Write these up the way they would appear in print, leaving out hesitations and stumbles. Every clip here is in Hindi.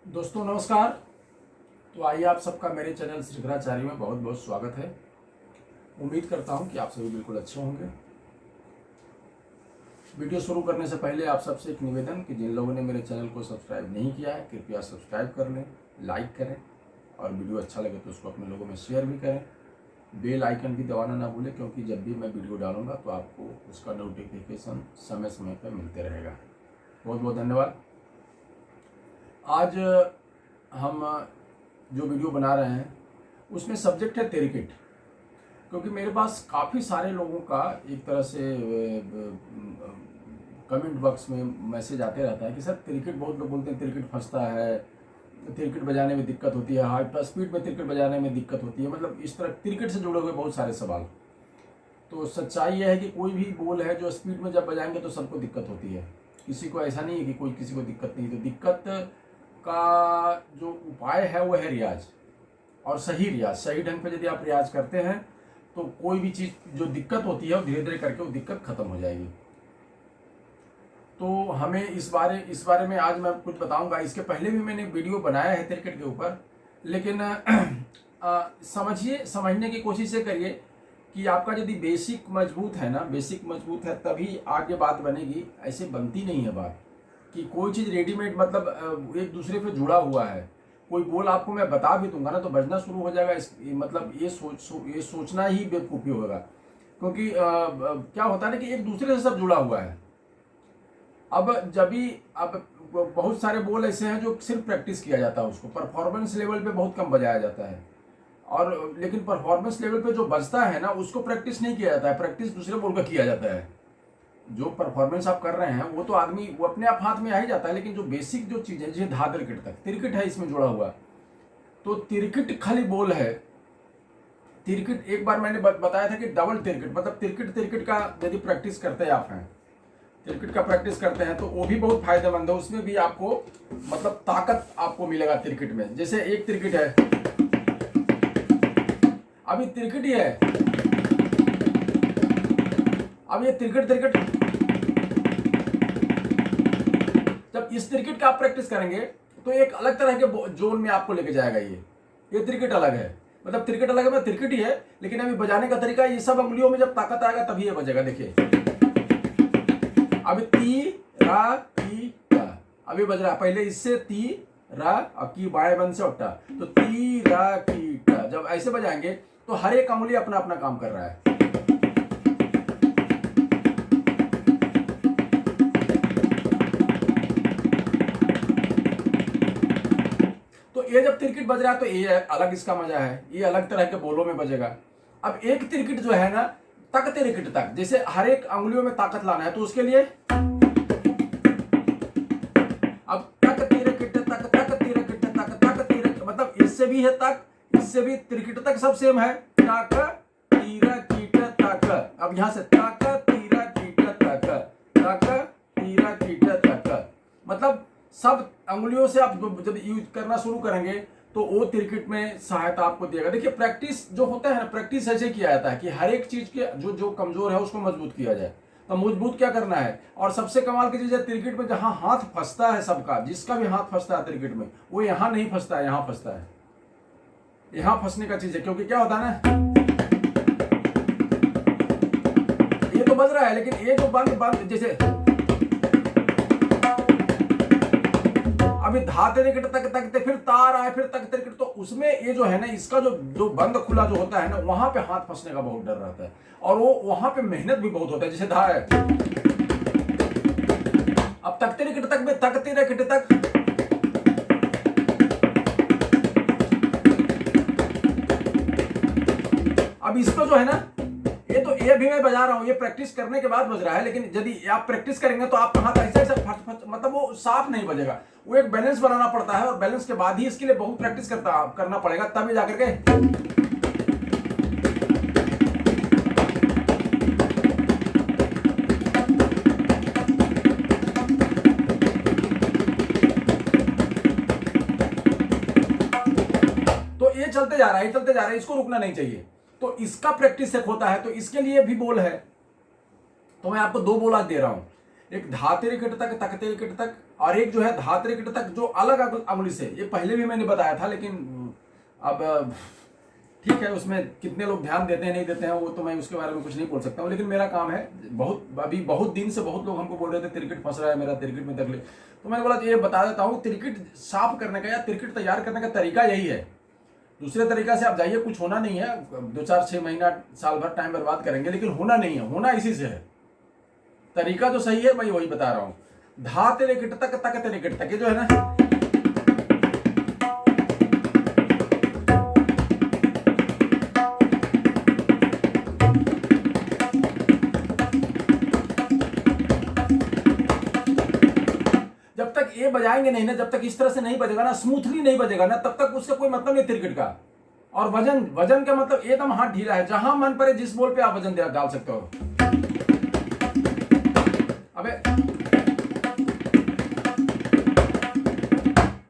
दोस्तों नमस्कार। तो आइए आप सबका मेरे चैनल श्रीधराचार्य में बहुत बहुत स्वागत है। उम्मीद करता हूं कि आप सभी बिल्कुल अच्छे होंगे। वीडियो शुरू करने से पहले आप सबसे एक निवेदन कि जिन लोगों ने मेरे चैनल को सब्सक्राइब नहीं किया है कृपया सब्सक्राइब कर लें, लाइक करें और वीडियो अच्छा लगे तो उसको अपने लोगों में शेयर भी करें। बेल आइकन भी दबाना ना भूलें क्योंकि जब भी मैं वीडियो डालूंगा तो आपको उसका नोटिफिकेशन समय समय पर मिलते रहेगा। बहुत बहुत धन्यवाद। आज हम जो वीडियो बना रहे हैं उसमें सब्जेक्ट है तिरकिट, क्योंकि मेरे पास काफ़ी सारे लोगों का एक तरह से कमेंट बॉक्स में मैसेज आते रहता है कि सर तिरकिट, बहुत लोग बोलते हैं तिरकिट फंसता है, तिरकिट बजाने में दिक्कत होती है, हाई स्पीड में तिरकिट बजाने में दिक्कत होती है, मतलब इस तरह तिरकिट से जुड़े हुए बहुत सारे सवाल। तो सच्चाई यह है कि कोई भी बोल है जो स्पीड में जब बजाएंगे तो सबको दिक्कत होती है, किसी को ऐसा नहीं है कि कोई किसी को दिक्कत नहीं। तो दिक्कत का जो उपाय है वो है रियाज, और सही रियाज, सही ढंग पे यदि आप रियाज करते हैं तो कोई भी चीज़ जो दिक्कत होती है वो धीरे धीरे करके वो दिक्कत खत्म हो जाएगी। तो हमें इस बारे में आज मैं कुछ बताऊंगा। इसके पहले भी मैंने वीडियो बनाया है क्रिकेट के ऊपर, लेकिन समझने की कोशिश ये करिए कि आपका यदि बेसिक मजबूत है ना, बेसिक मजबूत है तभी आगे बात बनेगी। ऐसे बनती नहीं है बात कि कोई चीज़ रेडीमेड मतलब एक दूसरे पे जुड़ा हुआ है। कोई बोल आपको मैं बता भी दूंगा ना तो बजना शुरू हो जाएगा, मतलब ये सोचना ही बेवकूफ़ी होगा, क्योंकि क्या होता है ना कि एक दूसरे से सब जुड़ा हुआ है। अब बहुत सारे बोल ऐसे हैं जो सिर्फ प्रैक्टिस किया जाता है, उसको परफॉर्मेंस लेवल पे बहुत कम बजाया जाता है, और लेकिन परफॉर्मेंस लेवल पे जो बजता है ना उसको प्रैक्टिस नहीं किया जाता है, प्रैक्टिस दूसरे बोल का किया जाता है। जो परफॉर्मेंस आप कर रहे हैं वो तो आदमी वो अपने आप हाथ में आ ही जाता है, लेकिन जो बेसिक जो चीज़ है जैसे धा तिरकिट तक, तिरकिट है इसमें जुड़ा हुआ, तो तिरकिट खाली बोल है। तिरकिट एक बार मैंने बताया था कि डबल तिरकिट, मतलब तिरकिट का यदि प्रैक्टिस करते आप हैं, तिरकिट का प्रैक्टिस करते हैं तो वो भी बहुत फायदेमंद है। उसमें भी आपको मतलब ताकत आपको मिलेगा तिरकिट में। जैसे एक तिरकिट है, अभी तिरकिट ही है, अब ये तिरकिट जब इस तिरकिट का आप प्रैक्टिस करेंगे तो एक अलग तरह के जोन में आपको लेके जाएगा। ये तिरकिट अलग है, मतलब तिरकिट अलग है, मतलब तिरकिट ही है, लेकिन अभी बजाने का तरीका ये सब अंगुलियों में जब ताकत आएगा तभी ये बजेगा। देखिए अभी ती रा ती टा, अभी बज रहा है। पहले इससे ती रा और की बाएं बंद से उठा, तो ती रा की टा जब ऐसे बजाएंगे तो हर एक अंगुली अपना अपना काम कर रहा है। ये जब तिरकिट बज रहा है तो ये अलग इसका मजा है, ये अलग तरह के बोलों में बजेगा। अब एक तिरकिट जो है ना तक तिरकिट तक, जैसे हर एक अंगुलियों में ताकत लाना है तो उसके लिए अब तक तिरकिट तक तक तिरकिट तक तक तिरकिट, मतलब इससे भी है तक, इससे भी तिरकिट तक सब सेम है, तक तीरा कीट तक। अब यहां से तक तीरा कीट तक, तक तीरा कीट तक, मतलब सब अंगुलियों से आप जब यूज करना शुरू करेंगे तो वो तिरकिट में सहायता आपको देगा। देखिए प्रैक्टिस जो होता है ना, प्रैक्टिस ऐसे किया जाता है कि हर एक चीज के जो कमजोर है उसको मजबूत किया जाए। तो मजबूत क्या करना है, और सबसे कमाल की चीज है तिरकिट में जहां हाथ फंसता है सबका, जिसका भी हाथ फंसता है तिरकिट में, वो यहां नहीं फंसता है, यहां फंसता है। यहां फंसने का चीज है, क्योंकि क्या होता है ना, ये तो बज रहा है लेकिन ये जो बंद जैसे अभी धा तिरकिट तक तक फिर तार आए फिर तक तिरकिट, तो उसमें ये जो है ना इसका जो बंद खुला जो होता है ना वहां पे हाथ फंसने का बहुत डर रहता है, और वो वहां पे मेहनत भी बहुत होता है। जैसे धा है, अब तक तिरकिट तक में तक तिरकिट तक, अब इसको जो है ना ये भी मैं बजा रहा हूं, ये प्रैक्टिस करने के बाद बज रहा है, लेकिन यदि आप प्रैक्टिस करेंगे तो आपका हाथ ऐसा मतलब वो साफ नहीं बजेगा। वो एक बैलेंस बनाना पड़ता है, और बैलेंस के बाद ही इसके लिए बहुत प्रैक्टिस करना पड़ेगा, तभी जाकर के तो ये चलते जा रहा है, इसको रुकना नहीं चाहिए। तो इसका प्रैक्टिस एक होता है, तो इसके लिए भी बोल है। तो मैं आपको दो बोल आज दे रहा हूं, एक धा तिरकिट तक तक तिरकिट तक, और एक जो है धा तिरकिट तक जो अलग अंगुली से, ये पहले भी मैंने बताया था, लेकिन अब ठीक है, उसमें कितने लोग ध्यान देते हैं नहीं देते हैं वो तो मैं उसके बारे में कुछ नहीं बोल सकता हूँ, लेकिन मेरा काम है, अभी बहुत दिन से बहुत लोग हमको बोल रहे थे तिरकिट फंस रहा है मेरा, तिरकिट में तकलीफ, तो मैंने बोला ये बता देता हूँ, तिरकिट साफ करने का या तिरकिट तैयार करने का तरीका यही है। दूसरे तरीका से आप जाइए, कुछ होना नहीं है, 2-4-6 महीना साल भर टाइम बर्बाद करेंगे, लेकिन होना नहीं है, होना इसी से है। तरीका जो सही है मैं वही बता रहा हूँ। धा तिरकिट तक तक तिरकिट तक, ये जो है ना, जब तक ये बजाएंगे नहीं ना, जब तक इस तरह से नहीं बजेगा ना, स्मूथली नहीं बजेगा ना, तब तक उसका कोई मतलब नहीं तिरकिट का। और वजन का मतलब एकदम हाथ ढीला है, जहां मन पड़े जिस बोल पे आप वजन डाल सकते हो। अबे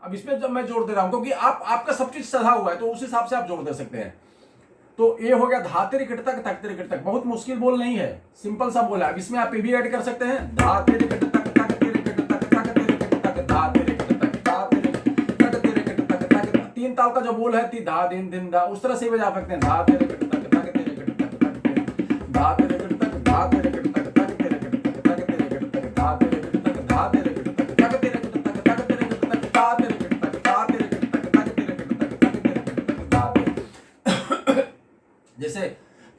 अब इसमें जब मैं जोड़ दे रहा हूं, क्योंकि आपका सब चीज सधा हुआ है, तो उस हिसाब से आप जोड़ दे सकते हैं। तो ये हो गया धा तिरकिट तक तक तिरकिट तक, बहुत मुश्किल बोल नहीं है, सिंपल सा बोल है। अब इसमें आप ये भी ऐड कर सकते हैं, धा तिरकिट तक तक तिरकिट तक तक तिरकिट तक धा तिरकिट तक धा तिरकिट तक तिरकिट तक तक, 3 ताल का जो बोल है ती धा दिन दिन धा, उस तरह से बजा सकते हैं, धा तिरकिट तक तक तिरकिट तक तक धा तिरकिट तक धा तिरकिट तक तक तिरकिट तक तक तिरकिट तक धा तिरकिट तक धा तिरकिट तक तक तिरकिट तक तक तिरकिट तक धा तिरकिट तक धा तिरकिट तक तक तिरकिट तक तक तिरकिट तक धा। जैसे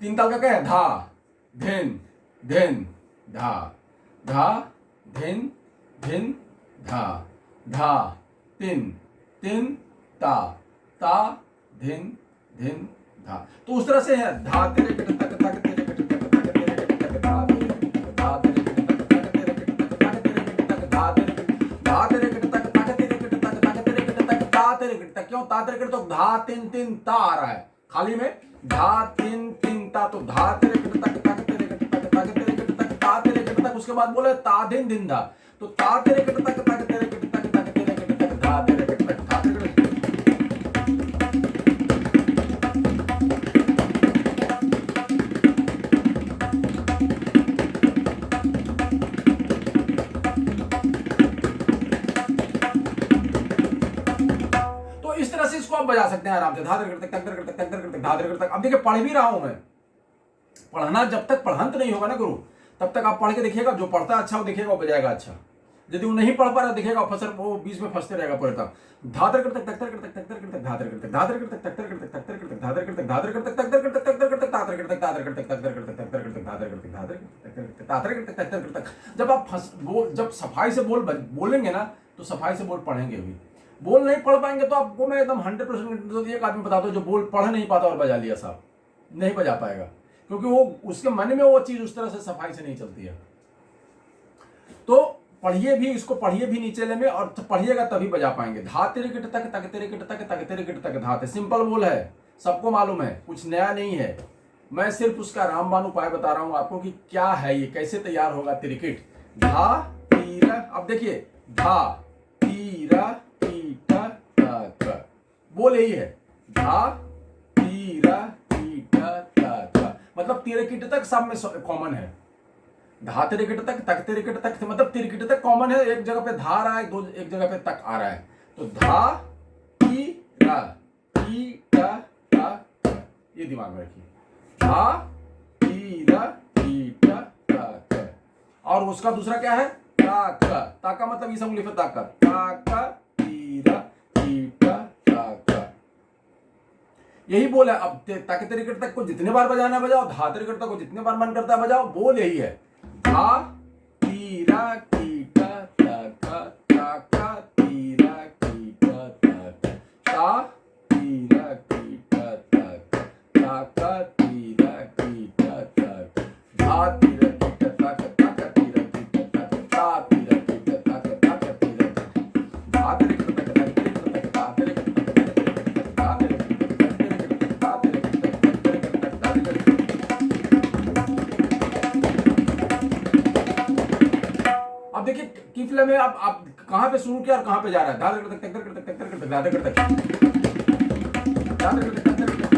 3 ताल का क्या है, धा धिन धिन धा, धा धिन धिन धा, धा तिन तिन ता, ता धिन धिन धा। तो उस तरह से है, धा तिरकिट तक तक तिरकिट तक तक तिरकिट तक धा तिरकिट तक धा तिरकिट तक तक तिरकिट तक तक तिरकिट तक धा तिरकिट तक तक तिरकिट तक तक तिरकिट तक धा तिरकिट तक। क्यों ता तिरकिट, तो धा तिन तिन ता आ रहा है खाली में, धा तिन तिन ता, तो धा तिरकिट तक तक तिरकिट तक तक तिरकिट तक ता तिरकिट तक। उसके बाद बोले ता दिन दिन धा, तो ता तिरकिट तक तक तिरकिट तक तक तिरकिट तक धा तिरकिट तक धा तिरकिट। तो इस तरह से इसको आप बजा सकते हैं आराम से, धा तिरकिट तक तक तिरकिट तक तक तिरकिट तक धा तिरकिट तक। अब देखिए पढ़ भी रहा हूं मैं, पढ़ना जब तक पढ़ंत नहीं होगा ना गुरु, तब तक आप पढ़ के देखिएगा, जो पढ़ता है अच्छा वो दिखेगा, वो बजाएगा अच्छा। यदि वो नहीं पढ़ पा रहा दिखेगा फसर, वो बीच में फंसते रहेगा पूरे तक। धा तिरकिट तक तक तिरकिट तक तक तिरकिट तक धा तिरकिट तक धा तिरकिट तक तक तिरकिट तक तक तिरकिट तक धा तिरकिट तक धा तिरकिट तक तक तिरकिट तक तक तिरकिट तक धा तिरकिट तक धा तिरकिट तक तक तिरकिट तक तक तिरकिट तक धा तिरकिट तक धा तिरकिट तक तिरकिट तक धा तिरकिट तक तक तिरकिट तक। जब आप जब सफाई से बोलेंगे ना, तो सफाई से बोल पढ़ेंगे भी। बोल नहीं पढ़ पाएंगे तो आपको मैं एकदम 100% एक आदमी बताता हूँ जो बोल पढ़ नहीं पाता और बजा लिया साहब, नहीं बजा पाएगा, क्योंकि वो उसके मन में वो चीज उस तरह से सफाई से नहीं चलती है। तो पढ़िए भी, इसको पढ़िए भी नीचे में, और पढ़िएगा तभी बजा पाएंगे। धा तिरकिट तक तक तिरकिट तक तक तिरकिट तक धा, सिंपल बोल है, सबको मालूम है, कुछ नया नहीं है। मैं सिर्फ उसका रामबाण उपाय बता रहा हूं आपको कि क्या है ये, कैसे तैयार होगा तिरकिट। धा तीरा, अब देखिए धा तीरा टीटा तक, बोल यही है, धा तीरा टीटा तक, मतलब तिरकिट तक सब में कॉमन है। धा तिरकिट तक तक तिरकिट तक, मतलब तिरकिट तक कॉमन है, एक जगह पे धा आ रहा है, एक जगह पे तक आ रहा है, तो धा तीरा टीटा तक, ये दिमाग में रखिए, धा तीरा टीटा तक। और उसका दूसरा क्या है, ताक, ताका मतलब इस उंगली पे ताकत, ताका तीरा टीटा तक, यही बोल है। अब ताके तिरकिट तक को जितने बार बजाना बजाओ, धा तिरकिट तक को जितने बार मन करता है बजाओ, बोल यही है, धा तीरा कीटा तक, ताका तीरा कीटा तक, ता तीरा कीटा तक, ताका तीरा कीटा तक, धा तीरा कीटा तक, ताका तीरा कीटा तक, ता तीरा कीटा तक, ताका तीरा तक, धा तिरकिट तक तक तिरकिट तक, धा तिरकिट तक तिरकिट तक, धा तिरकिट तक तिरकिट तक, धा तिरकिट तक तिरकिट तक, धा तिरकिट तक। अब देखिए की फिल्म में आप कहां पे शुरू किया और कहां पे जा रहा है, धा तिरकिट तक तिरकिट तक तिरकिट तक धा तिरकिट तक, धा तिरकिट तक तिरकिट तक।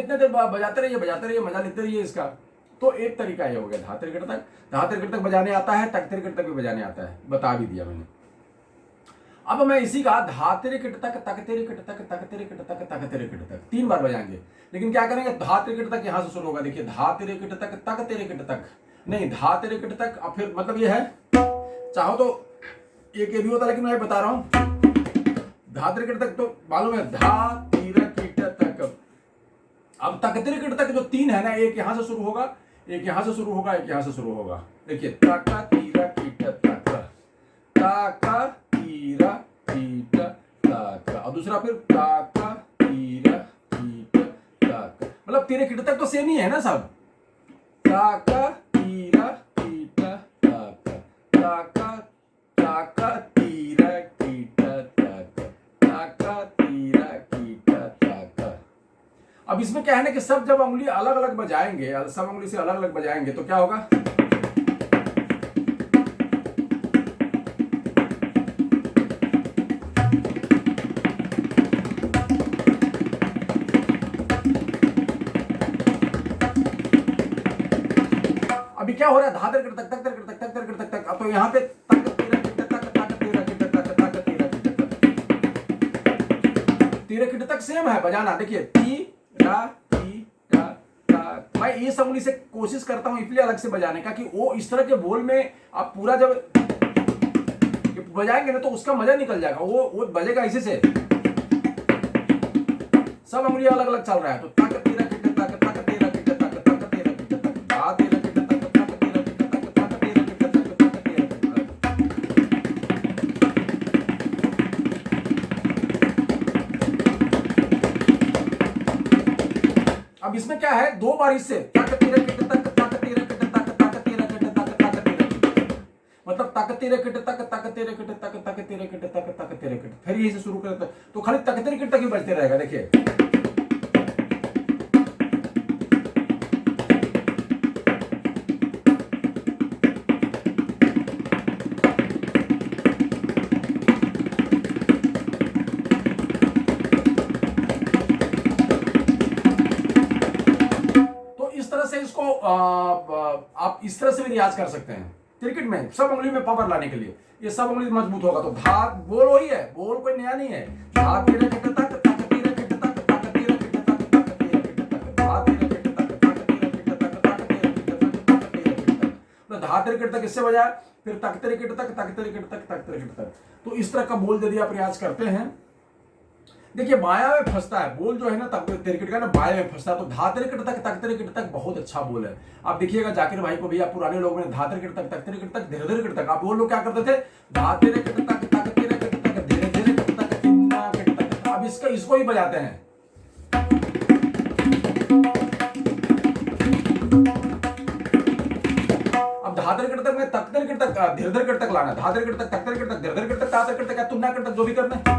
जितने देर बजाते रहिए, मजा लेते रहिए इसका। तो एक तरीका ये हो गया धा त्रिकट तक। धा त्रिकट तक बजाने आता है, तक त्रिकट तक भी बजाने आता है, बता भी दिया मैंने। अब मैं इसी का धा त्रिकट तक, तक त्रिकट तक, तक त्रिकट तक, तक त्रिकट तक 3 बार बजाएंगे। लेकिन क्या करेंगे, धा त्रिकट तक यहां से शुरू होगा, देखिए धा त्रिकट तक, तक त्रिकट तक, नहीं धा त्रिकट तक। अब फिर मतलब ये है, चाहो तो एक ये भी होता, लेकिन मैं बता रहा हूं धा त्रिकट तक तो मालूम है, धा त्रिकट तक। अब तक त्रिकट तक जो 3 है ना, एक यहां से शुरू होगा, एक यहां से शुरू होगा, एक यहां से शुरू होगा। देखिए तक त्रिकट तक, तक त्रिकट तक, और दूसरा फिर तक त्रिकट तक। मतलब त्रिकट तक तो सेम ही है ना सब। तक त्रिकट तक, तक तक त्रिकट तक, तक त्रिकट तक। अब इसमें क्या है ना कि सब जब उंगली अलग अलग बजाएंगे, सब उंगली से अलग अलग बजाएंगे तो क्या होगा, अभी क्या हो रहा है, धा त्रिकट तक, तक त्रिकट तक, तक त्रिकट तक, तक। अब तो यहाँ पे तक त्रिकट तक, तक त्रिकट तक, तक त्रिकट तक। त्रिकट तक सेम है बजाना। देखिए ती रा ती रा ता। मैं इस उंगली से कोशिश करता हूं इसलिए अलग से बजाने का, कि वो इस तरह के बोल में आप पूरा जब बजाएंगे ना तो उसका मजा निकल जाएगा। वो बजेगा इसी से, सब उंगली अलग अलग चल रहा है। तो तक त्रिकट तक, तक त्रिकट तक, तक त्रिकट तक, धा त्रिकट तक, तक त्रिकट तक, तक त्रिकट तक, तक त्रिकट तक। अब इसमें क्या है, 2 बार इससे तक त्रिकट तक, तक त्रिकट तक, तक त्रिकट तक, तक त्रिकट, मतलब तक त्रिकट तक, तक त्रिकट तक, तक त्रिकट तक, तक त्रिकट, फिर यही से शुरू करते तो खाली तक त्रिकट तक ही बजते रहेगा। देखिए इसको आप इस तरह से भी रियाज कर सकते हैं। क्रिकेट में सब उंगली में पावर लाने के लिए, ये सब उंगली मजबूत होगा तो धा बोल वही है, बोल कोई नया नहीं है। धा तेरे किट तक, तक तेरे किट तक, तक तेरे किट तक, तक तेरे किट तक, धा तेरे किट तक, तक तेरे किट तक, तक तेरे किट तक, तक तेरे किट तक। तो धा तेरे किट तक इससे बजाया, फिर तक तेरे किट तक, तक तेरे किट तक, तक तेरे किट तक। तो इस तरह का बोल यदि आप रियाज करते हैं, देखिए बाया में फंसता है बोल जो है ना, तक त्रिकट का ना बाया में फंसता है। तो धा त्रिकट तक, तक त्रिकट तक बहुत अच्छा बोल है। आप देखिएगा जाकिर भाई को भी, आप पुराने लोगों ने धा त्रिकट तक, तक त्रिकट तक, धीरे धीरे तक। आप वो लोग क्या करते थे, धा त्रिकट तक, तक त्रिकट तक, धीरे धीरे तक, तिन्ना किट तक। अब इसको ही बजाते हैं। अब धा त्रिकट तक में तक त्रिकट तक, धीरे धीरे तक लाना, धा त्रिकट तक, तक त्रिकट तक, धीरे धीरे तक, धा त्रिकट तक, तुन्ना किट तक, जो भी करना है।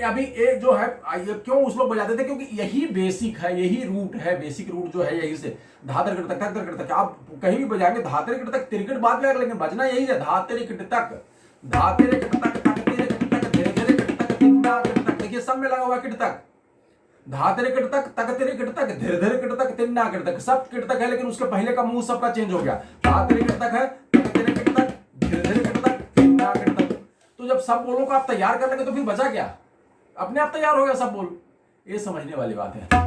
अभी ये जो है ये क्यों उस लोग बजाते थे, क्योंकि यही बेसिक है, यही रूट है, बेसिक रूट जो है यही से धा त्रिकट तक, तक त्रिकट तक। आप कहीं भी बजाएंगे धा त्रिकट तक, त्रिकट बाद में लेकिन बजना यही है, धा त्रिकट तक, धा त्रिकट तक, तक त्रिकट तक, धीरे धीरे किट तक, तिन्ना किट तक। देखिए सब में लगा हुआ किट तक, धा त्रिकट तक, तक त्रिकट तक, धीरे धीरे किट तक, तिन्ना किट तक। सब किट तक है, लेकिन उसके पहले का मुंह सबका चेंज हो गया। धा त्रिकट तक है, तक त्रिकट तक, धीरे धीरे किट तक, तिन्ना किट तक। तो जब सब बोलों को आप तैयार कर लेंगे तो फिर बचा क्या, अपने आप तैयार हो गया सब बोल। ये समझने वाली बात है।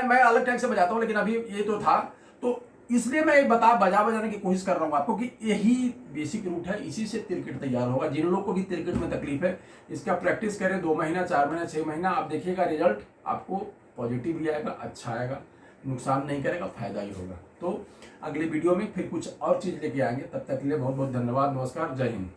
मैं अलग टाइप से बजाता हूं, लेकिन अभी ये तो था। तो इसलिए मैं ये बजाने की कोशिश कर रहा हूँ आपको कि यही बेसिक रूट है, इसी से तिरकिट तैयार होगा। जिन लोगों को भी तिरकिट में तकलीफ है, इसका प्रैक्टिस करें 2 महीना, 4 महीना, 6 महीना, आप देखिएगा रिजल्ट आपको पॉजिटिव ही आएगा, अच्छा आएगा, नुकसान नहीं करेगा, फायदा ही होगा। तो अगले वीडियो में फिर कुछ और चीज़ लेके आएंगे, तब तक के लिए बहुत बहुत धन्यवाद, नमस्कार, जय हिंद।